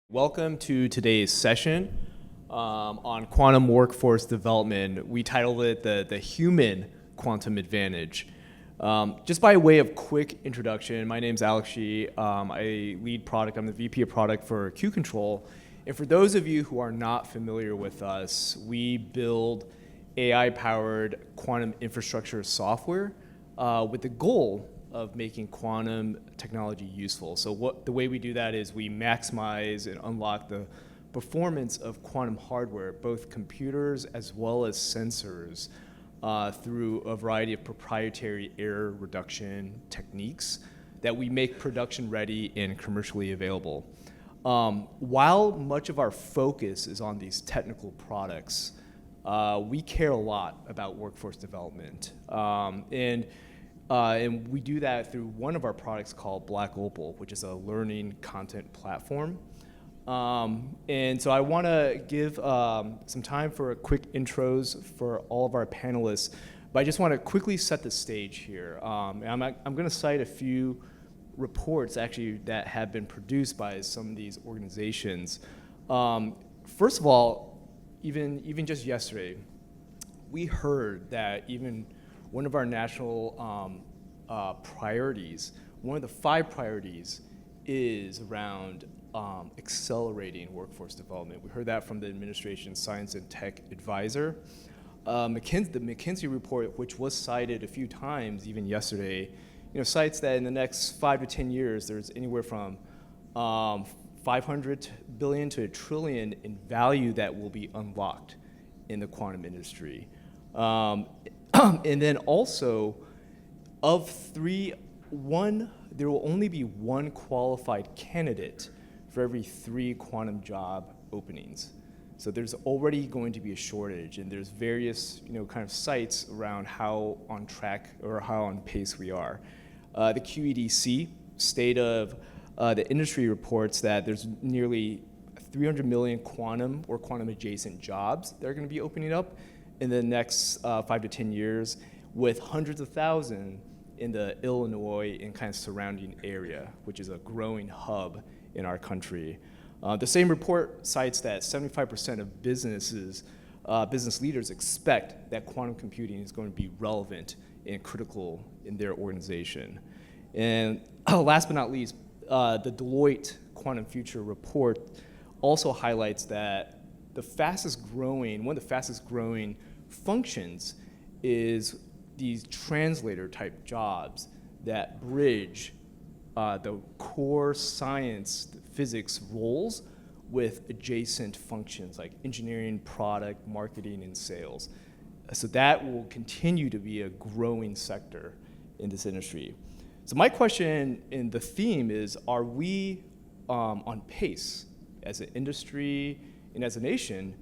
Welcome to today's session on quantum workforce development. We titled it the Human Quantum Advantage. Just by way of quick introduction, my name's Alex Shih. I lead product. I'm the VP of product for Q Control. And for those of you who are not familiar with us, we build AI-powered quantum infrastructure software with the goal of making quantum technology useful. So the way we do that is we maximize and unlock the performance of quantum hardware, both computers as well as sensors, through a variety of proprietary error reduction techniques that we make production ready and commercially available. While much of our focus is on these technical products, we care a lot about workforce development. And we do that through one of our products called Black Opal, which is a learning content platform. And so I want to give some time for quick intros for all of our panelists, but I just want to quickly set the stage here. And I'm going to cite a few reports actually that have been produced by some of these organizations. First of all, even just yesterday, we heard that even one of our national priorities, one of the 5 priorities is around accelerating workforce development. We heard that from the administration's Science and Tech Advisor. The McKinsey report, which was cited a few times even yesterday, cites that in the next 5 to 10 years, there's anywhere from 500 billion to $1 trillion in value that will be unlocked in the quantum industry. And then also, there will only be 1 qualified candidate for every 3 quantum job openings. So there's already going to be a shortage, and there's various kind of sites around how on track or how on pace we are. The QWC State of the Industry reports that there's nearly 300 million quantum or quantum adjacent jobs that are going to be opening up in the next 5 to 10 years, with hundreds of thousands in the Illinois and kind of surrounding area, which is a growing hub in our country. The same report cites that 75% of business leaders expect that quantum computing is going to be relevant and critical in their organization. And last but not least, the Deloitte Quantum Future report also highlights that one of the fastest growing functions is these translator type jobs that bridge the core science, physics roles with adjacent functions like engineering, product, marketing, and sales. So that will continue to be a growing sector in this industry. So my question and the theme is, are we on pace as an industry and as a nation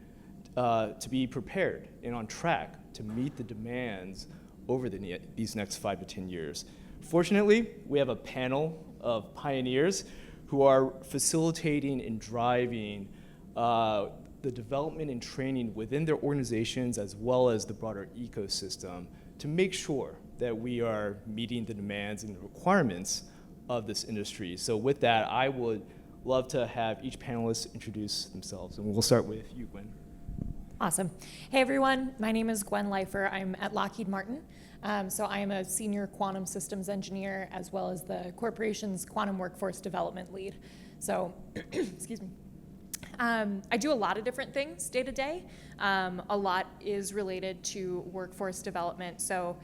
to be prepared and on track to meet the demands over these next 5 to 10 years? Fortunately, we have a panel of pioneers who are facilitating and driving the development and training within their organizations as well as the broader ecosystem to make sure that we are meeting the demands and the requirements of this industry. So with that, I would love to have each panelist introduce themselves, and we'll start with you, Gwen. Awesome. Hey everyone, my name is Gwen Leifer. I'm at Lockheed Martin. So I am a senior quantum systems engineer as well as the corporation's quantum workforce development lead. So, excuse me. I do a lot of different things day to day. A lot is related to workforce development. So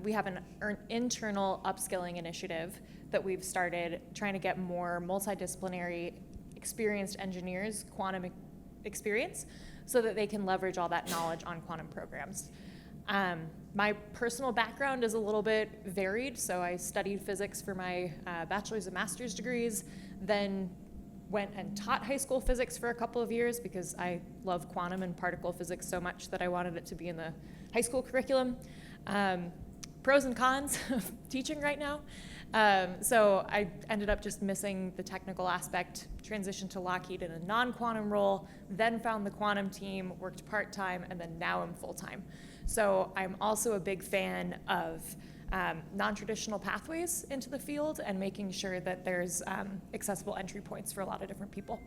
we have an internal upskilling initiative that we've started trying to get more multidisciplinary experienced engineers quantum experience so that they can leverage all that knowledge on quantum programs. My personal background is a little bit varied, so I studied physics for my bachelor's and master's degrees, then went and taught high school physics for a couple of years because I love quantum and particle physics so much that I wanted it to be in the high school curriculum. Pros and cons of teaching right now. So I ended up just missing the technical aspect, transitioned to Lockheed in a non-quantum role, then found the quantum team, worked part-time, and then now I'm full-time. So I'm also a big fan of non-traditional pathways into the field and making sure that there's accessible entry points for a lot of different people.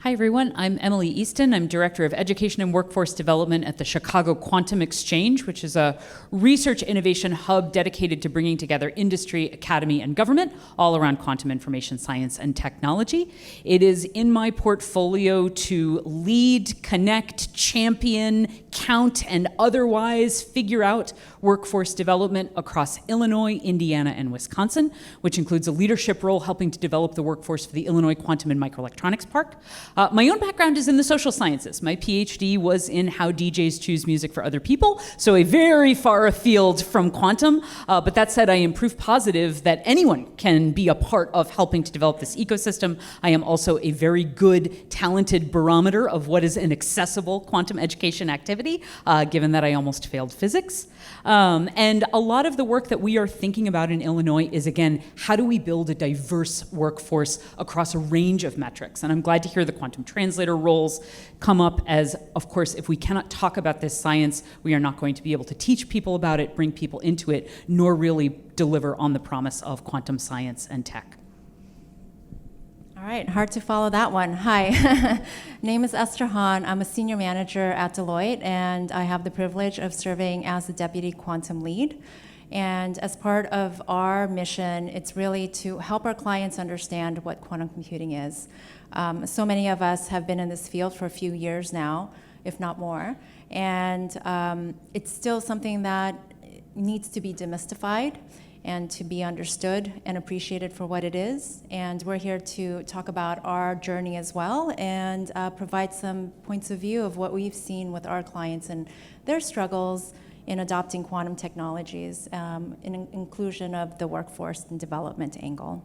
Hi, everyone. I'm Emily Easton. I'm Director of Education and Workforce Development at the Chicago Quantum Exchange, which is a research innovation hub dedicated to bringing together industry, academy, and government all around quantum information science and technology. It is in my portfolio to lead, connect, champion, count, and otherwise figure out workforce development across Illinois, Indiana, and Wisconsin, which includes a leadership role helping to develop the workforce for the Illinois Quantum and Microelectronics Park. My own background is in the social sciences. My PhD was in how DJs choose music for other people, so a very far afield from quantum. But that said, I am proof positive that anyone can be a part of helping to develop this ecosystem. I am also a very good, talented barometer of what is an accessible quantum education activity, given that I almost failed physics. And a lot of the work that we are thinking about in Illinois is, again, how do we build a diverse workforce across a range of metrics? And I'm glad to hear the quantum translator roles come up as, of course, if we cannot talk about this science, we are not going to be able to teach people about it, bring people into it, nor really deliver on the promise of quantum science and tech. All right, hard to follow that one. Hi, name is Esther. I'm a senior manager at Deloitte, and I have the privilege of serving as the deputy quantum lead. And as part of our mission, it's really to help our clients understand what quantum computing is. So many of us have been in this field for a few years now, if not more, and it's still something that needs to be demystified and to be understood and appreciated for what it is. And we're here to talk about our journey as well and provide some points of view of what we've seen with our clients and their struggles in adopting quantum technologies, in inclusion of the workforce and development angle.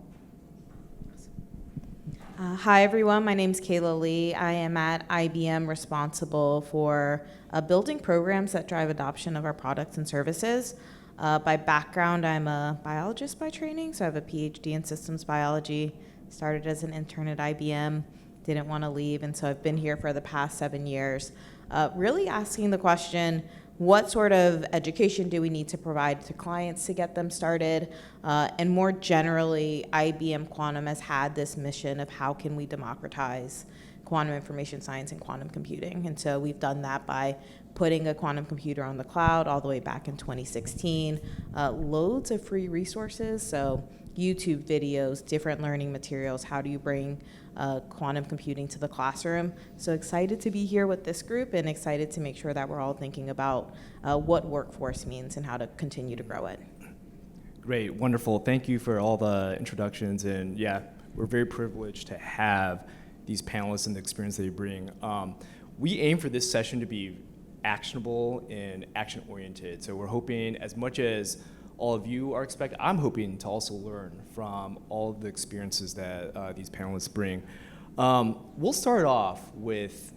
Hi, everyone. My name is Kayla Lee. I am at IBM responsible for building programs that drive adoption of our products and services. By background, I'm a biologist by training, so I have a PhD in systems biology. Started as an intern at IBM, didn't want to leave, and so I've been here for the past 7 years, really asking the question, what sort of education do we need to provide to clients to get them started? And more generally, IBM Quantum has had this mission of how can we democratize quantum information science and quantum computing. And so we've done that by putting a quantum computer on the cloud all the way back in 2016. Loads of free resources, so YouTube videos, different learning materials. How do you bring quantum computing to the classroom? So excited to be here with this group and excited to make sure that we're all thinking about what workforce means and how to continue to grow it. Great, wonderful. Thank you for all the introductions. And yeah, we're very privileged to have these panelists and the experience they bring. We aim for this session to be actionable and action-oriented. So we're hoping, as much as all of you are expected, I'm hoping to also learn from all of the experiences that these panelists bring. We'll start off with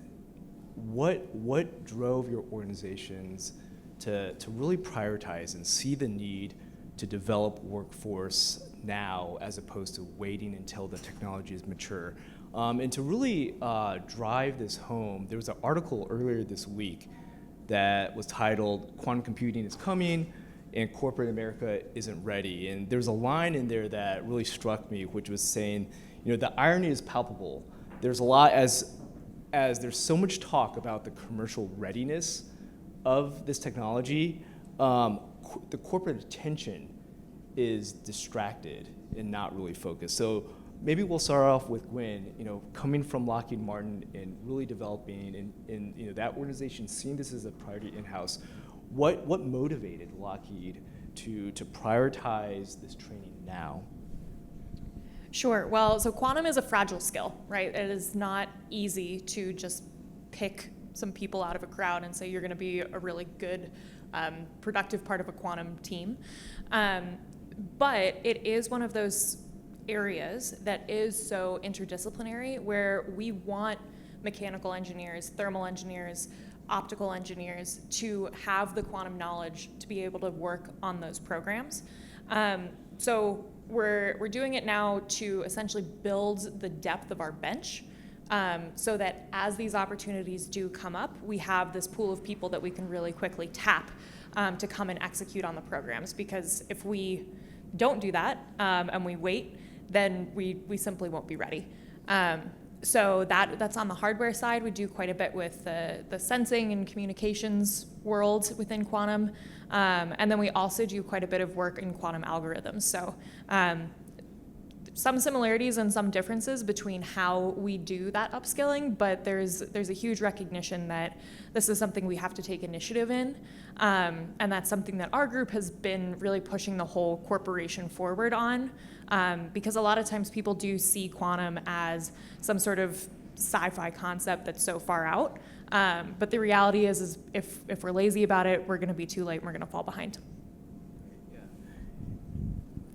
what drove your organizations to really prioritize and see the need to develop workforce now as opposed to waiting until the technology is mature. And to really drive this home, there was an article earlier this week that was titled, "Quantum Computing is Coming and Corporate America Isn't Ready." And there's a line in there that really struck me, which was saying, the irony is palpable. There's a lot, as there's so much talk about the commercial readiness of this technology, the corporate attention is distracted and not really focused. So maybe we'll start off with Gwen, coming from Lockheed Martin and really developing and that organization, seeing this as a priority in-house. What motivated Lockheed to prioritize this training now? Sure. Well, so quantum is a fragile skill, right? It is not easy to just pick some people out of a crowd and say you're going to be a really good, productive part of a quantum team. But it is one of those areas that is so interdisciplinary, where we want mechanical engineers, thermal engineers, optical engineers to have the quantum knowledge to be able to work on those programs. So we're doing it now to essentially build the depth of our bench, so that as these opportunities do come up, we have this pool of people that we can really quickly tap to come and execute on the programs. Because if we don't do that and we wait, then we simply won't be ready. So that's on the hardware side. We do quite a bit with the sensing and communications world within quantum. And then we also do quite a bit of work in quantum algorithms. So some similarities and some differences between how we do that upskilling, but there's a huge recognition that this is something we have to take initiative in. And that's something that our group has been really pushing the whole corporation forward on. Because a lot of times people do see quantum as some sort of sci-fi concept that's so far out. But the reality is if we're lazy about it, we're going to be too late and we're going to fall behind.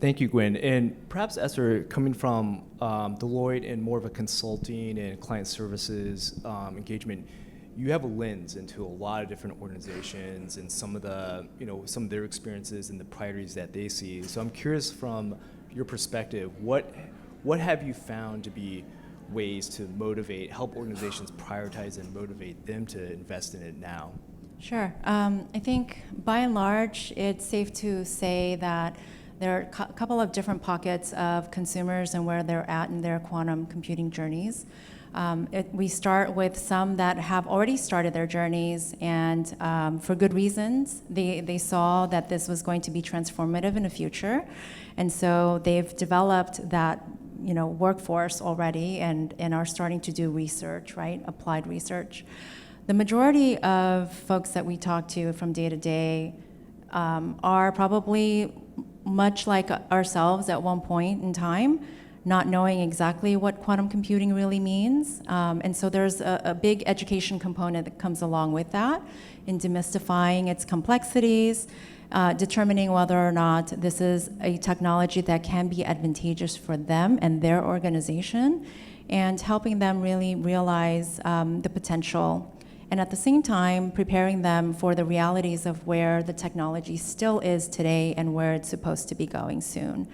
Thank you, Gwen. And perhaps, Esther, coming from Deloitte and more of a consulting and client services engagement, you have a lens into a lot of different organizations and some of their experiences and the priorities that they see. So I'm curious, from your perspective, what have you found to be ways to help organizations prioritize and motivate them to invest in it now? Sure. I think by and large, it's safe to say that there are a couple of different pockets of consumers and where they're at in their quantum computing journeys. We start with some that have already started their journeys, and for good reasons. They saw that this was going to be transformative in the future, and so they've developed that workforce already and are starting to do research, right? Applied research. The majority of folks that we talk to from day to day are probably much like ourselves at one point in time, not knowing exactly what quantum computing really means. And so there's a big education component that comes along with that in demystifying its complexities, determining whether or not this is a technology that can be advantageous for them and their organization, and helping them really realize the potential. And at the same time, preparing them for the realities of where the technology still is today and where it's supposed to be going soon.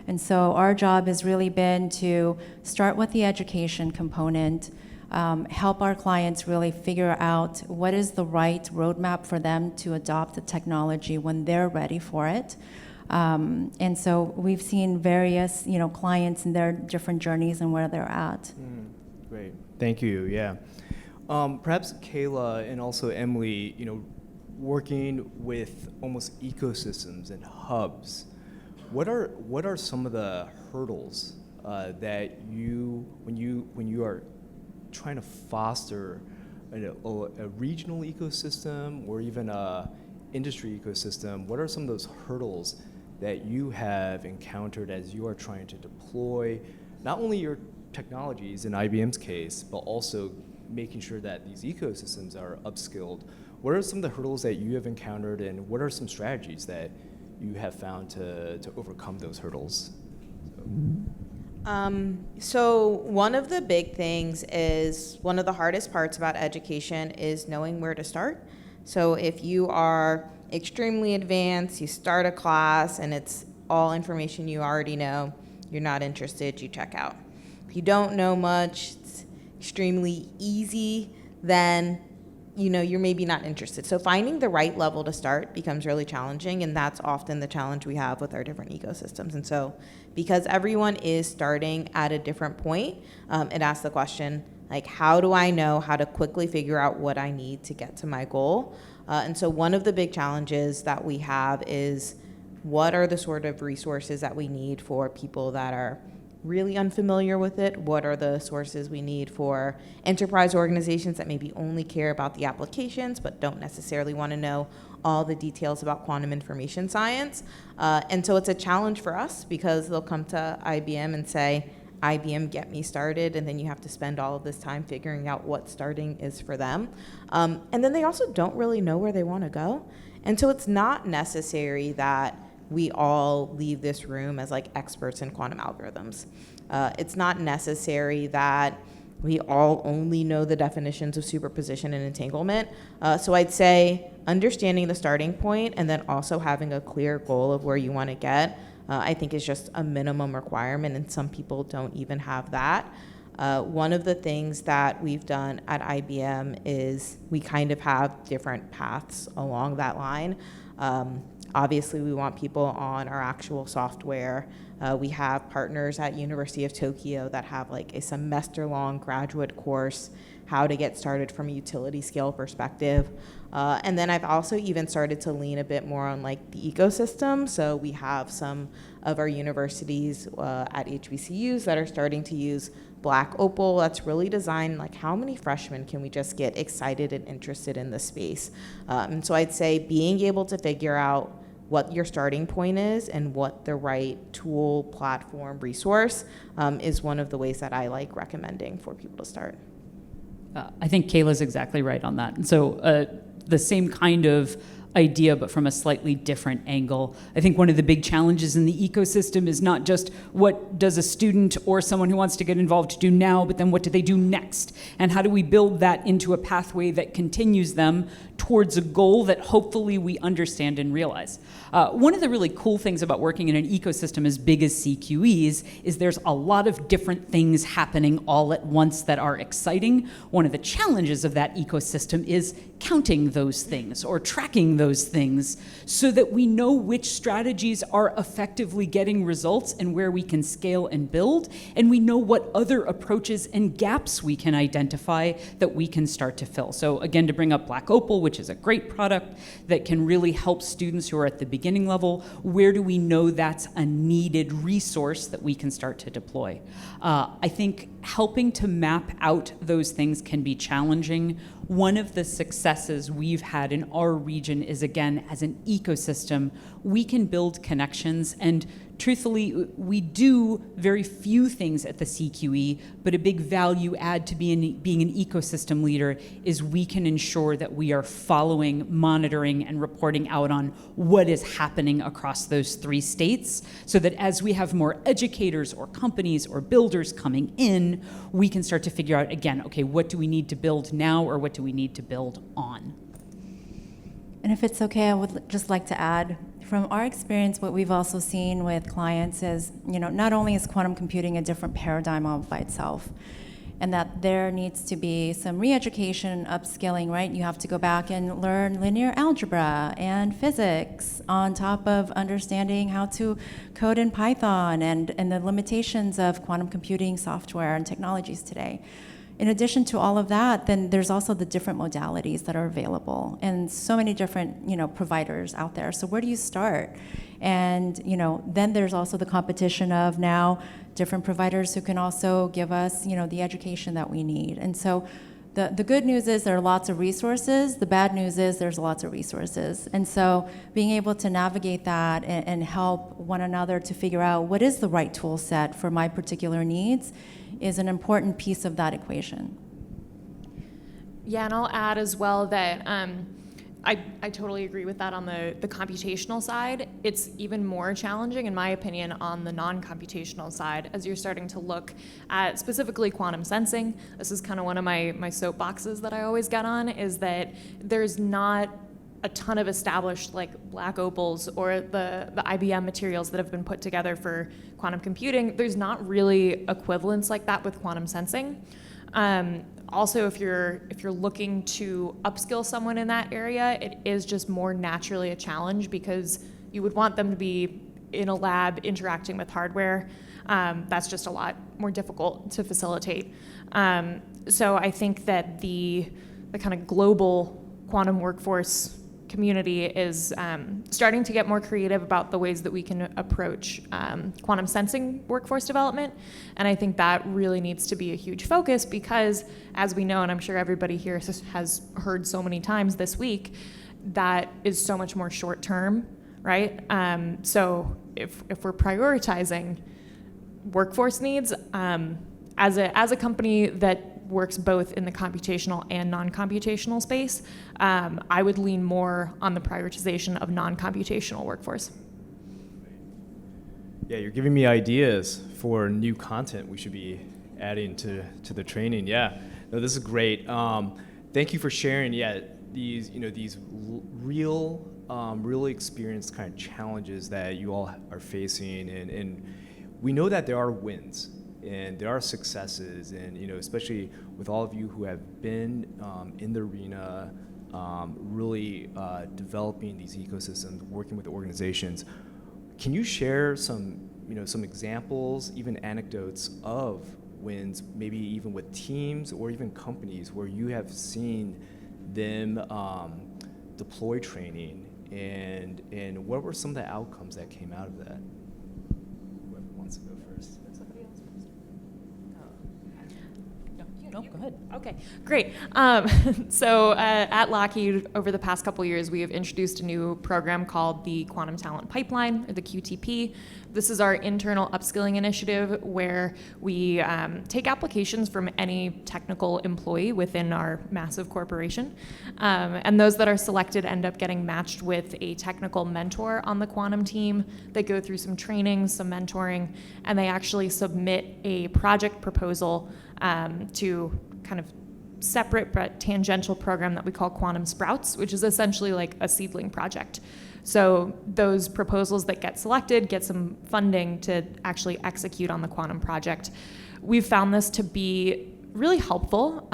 And so our job has really been to start with the education component, help our clients really figure out what is the right roadmap for them to adopt the technology when they're ready for it. And so we've seen various clients in their different journeys and where they're at. Great, thank you, yeah. Perhaps Kayla and also Emily, working with almost ecosystems and hubs, what are some of the hurdles that when you are trying to foster a regional ecosystem or even a industry ecosystem? What are some of those hurdles that you have encountered as you are trying to deploy not only your technologies in IBM's case, but also making sure that these ecosystems are upskilled? What are some of the hurdles that you have encountered, and what are some strategies that you have found to overcome those hurdles? So one of the big things is, one of the hardest parts about education is knowing where to start. So if you are extremely advanced, you start a class and it's all information you already know, you're not interested, you check out. If you don't know much, it's extremely easy, then you're maybe not interested. So finding the right level to start becomes really challenging, and that's often the challenge we have with our different ecosystems. And so because everyone is starting at a different point, it asks the question, how do I know how to quickly figure out what I need to get to my goal? And so one of the big challenges that we have is, what are the sort of resources that we need for people that are really unfamiliar with it? What are the sources we need for enterprise organizations that maybe only care about the applications but don't necessarily want to know all the details about quantum information science? And so it's a challenge for us, because they'll come to IBM and say, IBM, get me started, and then you have to spend all of this time figuring out what starting is for them. And then they also don't really know where they want to go. And so it's not necessary that we all leave this room as experts in quantum algorithms. It's not necessary that we all only know the definitions of superposition and entanglement. So I'd say understanding the starting point and then also having a clear goal of where you want to get, I think is just a minimum requirement, and some people don't even have that. One of the things that we've done at IBM is we kind of have different paths along that line. Obviously, we want people on our actual software. We have partners at University of Tokyo that have like a semester-long graduate course, how to get started from a utility scale perspective. And then I've also even started to lean a bit more on like the ecosystem. So we have some of our universities at HBCUs that are starting to use Black Opal. That's really designed like how many freshmen can we just get excited and interested in the space. And so I'd say being able to figure out what your starting point is and what the right tool, platform, resource is one of the ways that I like recommending for people to start. I think Kayla's exactly right on that. And so the same kind of idea, but from a slightly different angle. I think one of the big challenges in the ecosystem is not just what does a student or someone who wants to get involved do now, but then what do they do next? And how do we build that into a pathway that continues them towards a goal that hopefully we understand and realize? One of the really cool things about working in an ecosystem as big as CQE's is there's a lot of different things happening all at once that are exciting. One of the challenges of that ecosystem is counting those things or tracking those things so that we know which strategies are effectively getting results and where we can scale and build, and we know what other approaches and gaps we can identify that we can start to fill. So again, to bring up Black Opal, which is a great product that can really help students who are at the beginning level, where do we know that's a needed resource that we can start to deploy? I think helping to map out those things can be challenging. One of the successes we've had in our region is, again, as an ecosystem, we can build connections, and truthfully, we do very few things at the CQE, but a big value add to being an ecosystem leader is we can ensure that we are following, monitoring, and reporting out on what is happening across those 3 states, so that as we have more educators or companies or builders coming in, we can start to figure out, again, okay, what do we need to build now, or what do we need to build on? And if it's okay, I would just like to add, from our experience, what we've also seen with clients is, not only is quantum computing a different paradigm all by itself, and that there needs to be some re-education, upskilling, right? You have to go back and learn linear algebra and physics on top of understanding how to code in Python and the limitations of quantum computing software and technologies today. In addition to all of that, then there's also the different modalities that are available and so many different, providers out there. So where do you start? And, then there's also the competition of now different providers who can also give us, the education that we need. And so the good news is there are lots of resources. The bad news is there's lots of resources. And so being able to navigate that and help one another to figure out what is the right tool set for my particular needs is an important piece of that equation. Yeah, and I'll add as well that I totally agree with that on the computational side. It's even more challenging, in my opinion, on the non-computational side as you're starting to look at specifically quantum sensing. This is kind of one of my soapboxes that I always get on, is that there's not a ton of established like Black Opals or the IBM materials that have been put together for quantum computing. There's not really equivalents like that with quantum sensing. Also, if you're looking to upskill someone in that area, it is just more naturally a challenge because you would want them to be in a lab interacting with hardware. That's just a lot more difficult to facilitate. So I think that the kind of global quantum workforce community is starting to get more creative about the ways that we can approach quantum sensing workforce development. And I think that really needs to be a huge focus because, as we know, and I'm sure everybody here has heard so many times this week, that is so much more short term, right? So if we're prioritizing workforce needs, as a company that works both in the computational and non-computational space, I would lean more on the prioritization of non-computational workforce. Yeah, you're giving me ideas for new content we should be adding to the training. Yeah, no, this is great. Thank you for sharing. Yeah, these really experienced kind of challenges that you all are facing, and we know that there are wins. And there are successes, and especially with all of you who have been in the arena really developing these ecosystems, working with organizations. Can you share some examples, even anecdotes of wins, maybe even with teams or even companies where you have seen them deploy training, and what were some of the outcomes that came out of that? Whoever wants to go first. No, go ahead. Okay, great. So at Lockheed, over the past couple years, we have introduced a new program called the Quantum Talent Pipeline, or the QTP. This is our internal upskilling initiative where we take applications from any technical employee within our massive corporation. And those that are selected end up getting matched with a technical mentor on the quantum team. They go through some training, some mentoring, and they actually submit a project proposal to kind of separate but tangential program that we call Quantum Sprouts, which is essentially like a seedling project. So those proposals that get selected get some funding to actually execute on the quantum project. We've found this to be really helpful.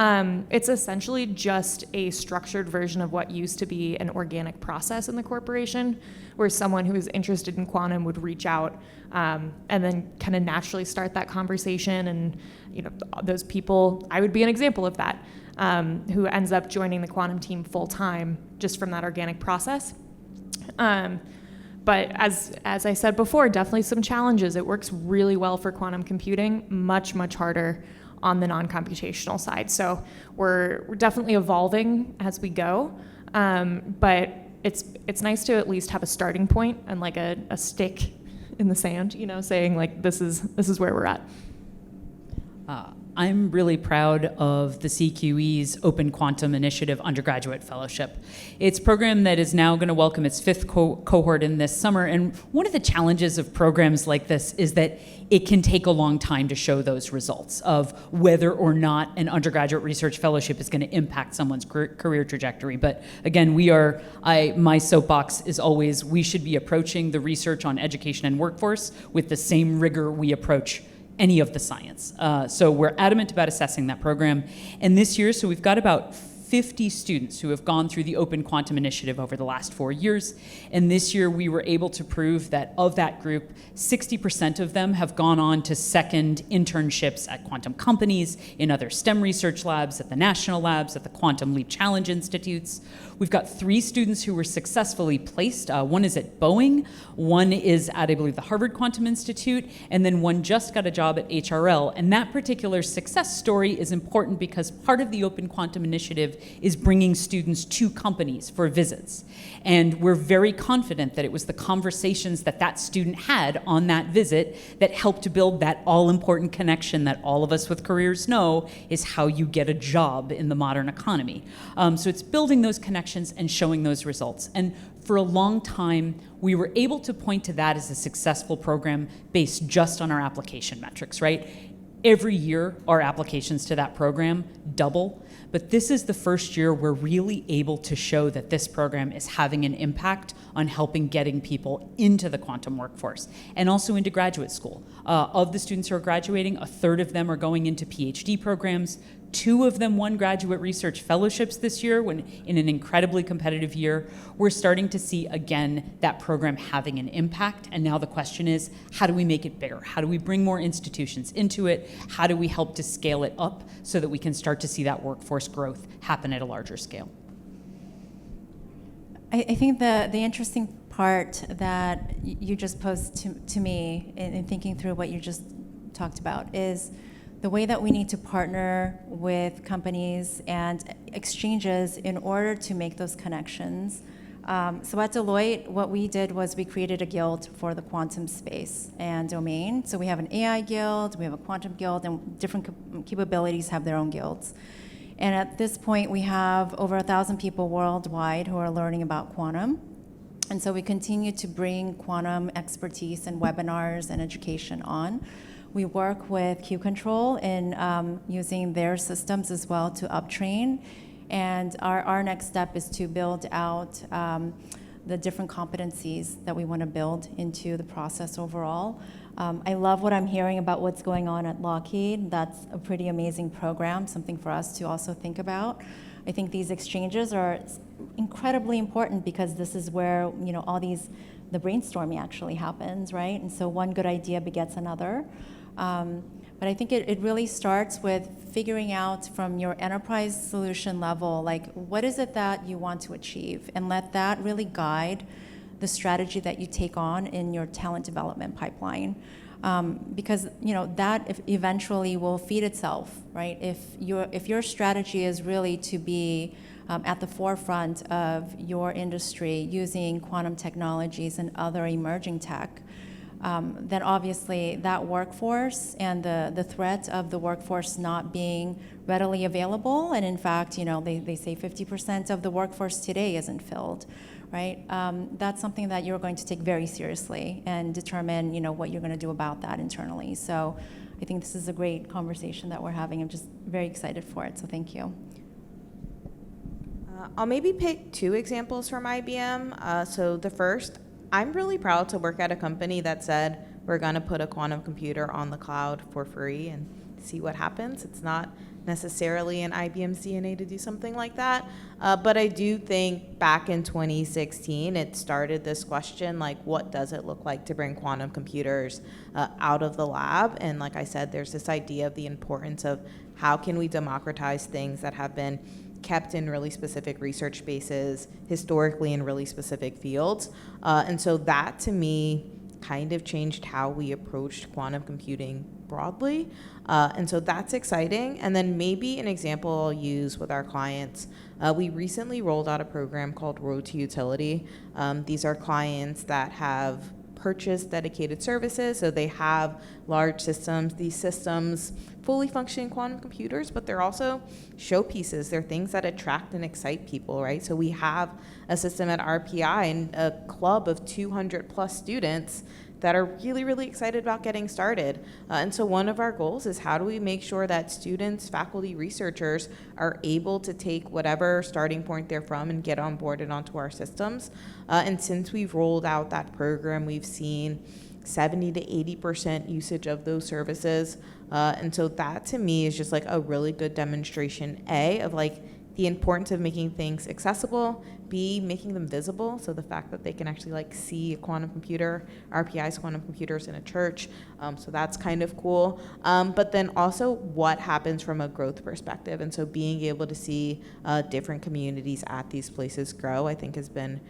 It's essentially just a structured version of what used to be an organic process in the corporation, where someone who is interested in quantum would reach out and then kind of naturally start that conversation. And those people, I would be an example of that, who ends up joining the quantum team full time just from that organic process. But as I said before, definitely some challenges. It works really well for quantum computing, much, much harder on the non-computational side. So we're definitely evolving as we go, but it's nice to at least have a starting point and like a stick in the sand, saying like this is where we're at. I'm really proud of the CQE's Open Quantum Initiative Undergraduate Fellowship. It's a program that is now going to welcome its fifth cohort in this summer. And one of the challenges of programs like this is that it can take a long time to show those results of whether or not an undergraduate research fellowship is going to impact someone's career trajectory. But again, my soapbox is always we should be approaching the research on education and workforce with the same rigor we approach any of the science. So we're adamant about assessing that program. And this year, so we've got about 50 students who have gone through the Open Quantum Initiative over the last 4 years. And this year we were able to prove that of that group, 60% of them have gone on to second internships at quantum companies, in other STEM research labs, at the national labs, at the Quantum Leap Challenge Institutes. We've got 3 students who were successfully placed. One is at Boeing, one is at, I believe, the Harvard Quantum Institute, and then one just got a job at HRL. And that particular success story is important because part of the Open Quantum Initiative is bringing students to companies for visits. And we're very confident that it was the conversations that that student had on that visit that helped to build that all-important connection that all of us with careers know is how you get a job in the modern economy. So it's building those connections and showing those results. And for a long time, we were able to point to that as a successful program based just on our application metrics, right? Every year, our applications to that program double. But this is the first year we're really able to show that this program is having an impact on helping getting people into the quantum workforce and also into graduate school. Of the students who are graduating, a third of them are going into PhD programs. 2 of them won graduate research fellowships this year in an incredibly competitive year. We're starting to see, again, that program having an impact. And now the question is, how do we make it bigger? How do we bring more institutions into it? How do we help to scale it up so that we can start to see that workforce growth happen at a larger scale? I think the interesting part that you just posed to me in thinking through what you just talked about is the way that we need to partner with companies and exchanges in order to make those connections. So at Deloitte, what we did was we created a guild for the quantum space and domain. So we have an AI guild, we have a quantum guild, and different capabilities have their own guilds. And at this point, we have over 1,000 people worldwide who are learning about quantum. And so we continue to bring quantum expertise and webinars and education on. We work with Q Control in using their systems as well to uptrain. And our next step is to build out the different competencies that we want to build into the process overall. I love what I'm hearing about what's going on at Lockheed. That's a pretty amazing program, something for us to also think about. I think these exchanges are incredibly important because this is where, the brainstorming actually happens, right? And so one good idea begets another. But I think it really starts with figuring out from your enterprise solution level, like, what is it that you want to achieve? And let that really guide the strategy that you take on in your talent development pipeline. Because that eventually will feed itself, right? If your strategy is really to be at the forefront of your industry using quantum technologies and other emerging tech, then obviously that workforce and the threat of the workforce not being readily available, and in fact, they say 50% of the workforce today isn't filled, right? That's something that you're going to take very seriously and determine, what you're going to do about that internally. So I think this is a great conversation that we're having. I'm just very excited for it, so thank you. I'll maybe pick two examples from IBM. So the first, I'm really proud to work at a company that said we're going to put a quantum computer on the cloud for free and see what happens. It's not necessarily in IBM's DNA to do something like that. But I do think back in 2016, it started this question, like, what does it look like to bring quantum computers out of the lab? And like I said, there's this idea of the importance of how can we democratize things that have been kept in really specific research spaces, historically in really specific fields. And so that, to me, kind of changed how we approached quantum computing broadly. And so that's exciting. And then maybe an example I'll use with our clients. We recently rolled out a program called Road to Utility. These are clients that have purchased dedicated services, so they have large systems. These systems fully functioning quantum computers, but they're also showpieces. They're things that attract and excite people, right? So we have a system at RPI and a club of 200 plus students that are really, really excited about getting started. And so one of our goals is how do we make sure that students, faculty, researchers are able to take whatever starting point they're from and get onboarded onto our systems. And since we've rolled out that program, we've seen 70 to 80% usage of those services. And so that to me is just like a really good demonstration, A, of like the importance of making things accessible, B, making them visible. So the fact that they can actually like see a quantum computer, RPI's quantum computers in a church. So that's kind of cool. But then also what happens from a growth perspective. And so being able to see different communities at these places grow, I think has been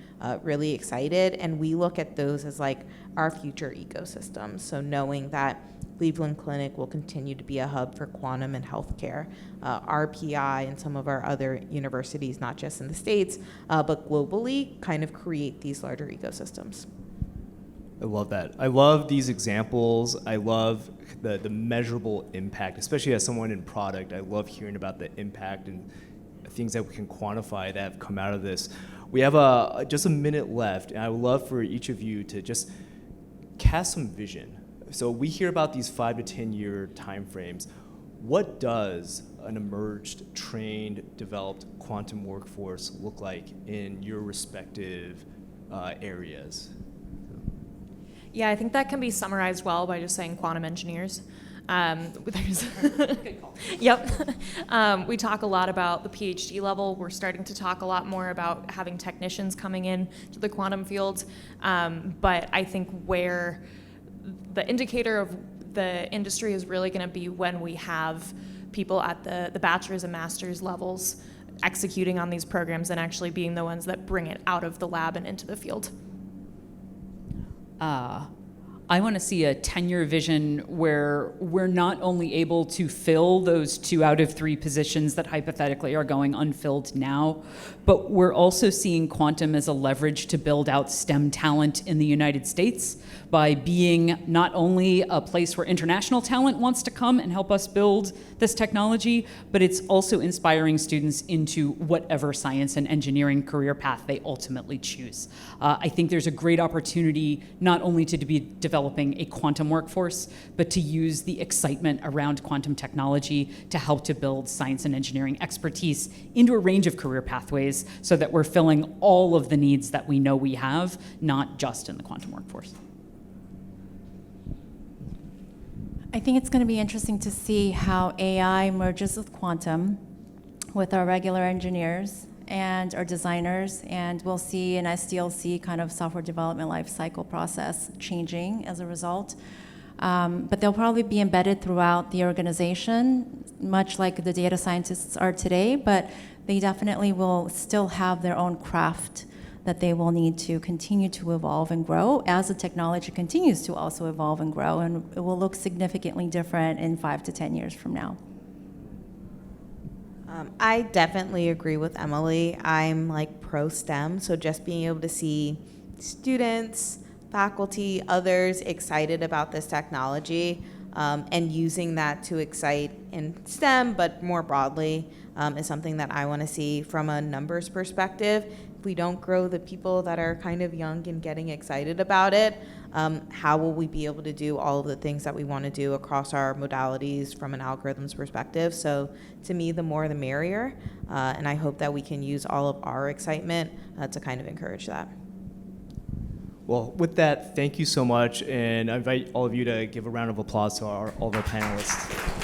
really excited. And we look at those as like our future ecosystems. So knowing that Cleveland Clinic will continue to be a hub for quantum and healthcare. RPI and some of our other universities, not just in the States, but globally, kind of create these larger ecosystems. I love that. I love these examples. I love the measurable impact, especially as someone in product. I love hearing about the impact and things that we can quantify that have come out of this. We have just a minute left, and I would love for each of you to just cast some vision. So we hear about these 5 to 10 year timeframes. What does an emerged, trained, developed quantum workforce look like in your respective areas? Yeah, I think that can be summarized well by just saying quantum engineers. Yep. We talk a lot about the PhD level. We're starting to talk a lot more about having technicians coming in to the quantum field. But I think where the indicator of the industry is really going to be when we have people at the bachelor's and master's levels executing on these programs and actually being the ones that bring it out of the lab and into the field. I want to see a 10-year vision where we're not only able to fill those 2 out of 3 positions that hypothetically are going unfilled now, but we're also seeing quantum as a leverage to build out STEM talent in the United States by being not only a place where international talent wants to come and help us build this technology, but it's also inspiring students into whatever science and engineering career path they ultimately choose. I think there's a great opportunity not only to be developing a quantum workforce, but to use the excitement around quantum technology to help to build science and engineering expertise into a range of career pathways so that we're filling all of the needs that we know we have, not just in the quantum workforce. I think it's going to be interesting to see how AI merges with quantum, with our regular engineers, and our designers, and we'll see an SDLC kind of software development life cycle process changing as a result. But they'll probably be embedded throughout the organization, much like the data scientists are today, but they definitely will still have their own craft that they will need to continue to evolve and grow as the technology continues to also evolve and grow, and it will look significantly different in 5 to 10 years from now. I definitely agree with Emily. I'm like pro STEM, so just being able to see students, faculty, others excited about this technology and using that to excite in STEM, but more broadly, is something that I want to see from a numbers perspective. If we don't grow the people that are kind of young and getting excited about it, how will we be able to do all of the things that we want to do across our modalities from an algorithms perspective? So to me, the more the merrier, and I hope that we can use all of our excitement to kind of encourage that. Well, with that, thank you so much, and I invite all of you to give a round of applause to all of our panelists.